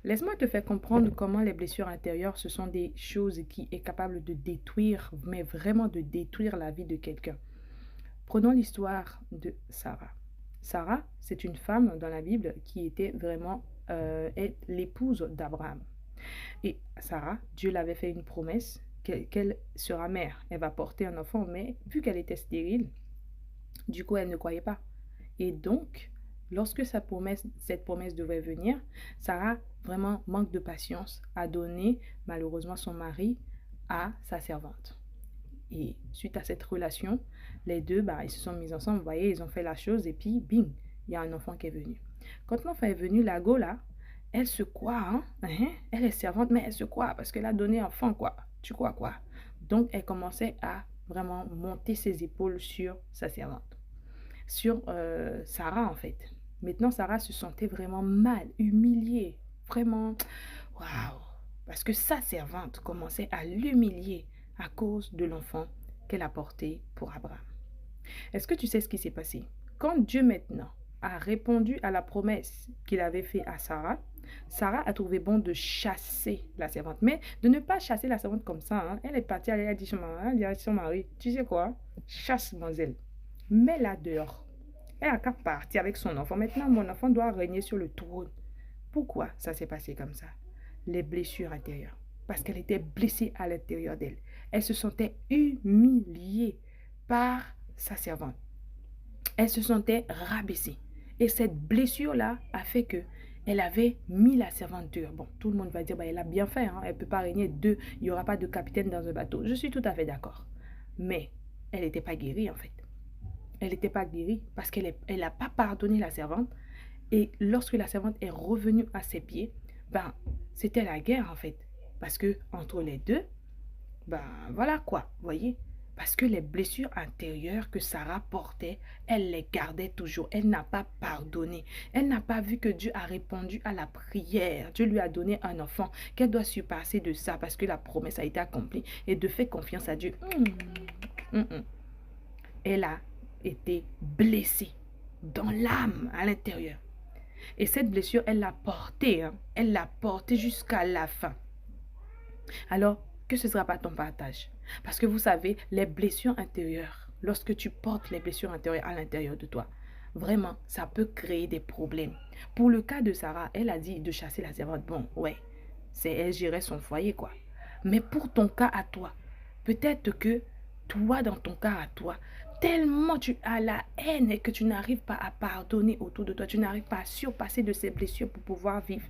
Laisse-moi te faire comprendre comment les blessures intérieures, ce sont des choses qui est capable de détruire, mais vraiment de détruire la vie de quelqu'un. Prenons l'histoire de Sarah. Sarah, c'est une femme dans la Bible qui était vraiment est l'épouse d'Abraham. Et Sarah, Dieu l'avait fait une promesse qu'elle sera mère. Elle va porter un enfant, mais vu qu'elle était stérile, du coup, elle ne croyait pas. Et donc, lorsque cette promesse devait venir, Sarah, vraiment manque de patience, a donné malheureusement son mari à sa servante. Et suite à cette relation, les deux, bah, ils se sont mis ensemble, vous voyez, ils ont fait la chose et puis, bing, il y a un enfant qui est venu. Quand l'enfant est venu, la go, là, elle se croit, hein, elle est servante, mais elle se croit parce qu'elle a donné enfant, quoi. Tu crois quoi? Donc, elle commençait à vraiment monter ses épaules sur sa servante sur Sarah en fait. Maintenant, Sarah se sentait vraiment mal, humiliée, vraiment, waouh, parce que sa servante commençait à l'humilier à cause de l'enfant qu'elle a porté pour Abraham. Est-ce que tu sais ce qui s'est passé? Quand Dieu maintenant a répondu à la promesse qu'il avait faite à Sarah, Sarah a trouvé bon de chasser la servante, mais de ne pas chasser la servante comme ça, hein. Elle est partie, elle a dit à son mari, tu sais quoi, chasse mademoiselle, mets-la dehors. Elle a qu'à partir avec son enfant. Maintenant, mon enfant doit régner sur le trône. Pourquoi ça s'est passé comme ça? Les blessures intérieures. Parce qu'elle était blessée à l'intérieur d'elle. Elle se sentait humiliée par sa servante. Elle se sentait rabaissée. Et cette blessure-là a fait que elle avait mis la servante dehors. Bon, tout le monde va dire, bah, elle a bien fait, hein. Elle ne peut pas régner deux. Il n'y aura pas de capitaine dans un bateau. Je suis tout à fait d'accord. Mais elle n'était pas guérie, en fait. Elle n'était pas guérie parce qu'elle n'a pas pardonné la servante. Et lorsque la servante est revenue à ses pieds, ben, c'était la guerre en fait. Parce que entre les deux, ben voilà quoi, voyez. Parce que les blessures intérieures que Sarah portait, elle les gardait toujours. Elle n'a pas pardonné. Elle n'a pas vu que Dieu a répondu à la prière. Dieu lui a donné un enfant qu'elle doit surpasser de ça parce que la promesse a été accomplie. Et de faire confiance à Dieu. Elle a été blessée dans l'âme, à l'intérieur. Et cette blessure, elle l'a portée, hein. Elle l'a portée jusqu'à la fin. Alors, que ce ne sera pas ton partage? Parce que vous savez, les blessures intérieures, lorsque tu portes les blessures intérieures à l'intérieur de toi, vraiment, ça peut créer des problèmes. Pour le cas de Sarah, elle a dit de chasser la servante. Bon, ouais, c'est elle gérait son foyer, quoi. Mais pour ton cas à toi, peut-être que toi, dans ton cas à toi, tellement tu as la haine et que tu n'arrives pas à pardonner autour de toi, tu n'arrives pas à surpasser de ces blessures pour pouvoir vivre.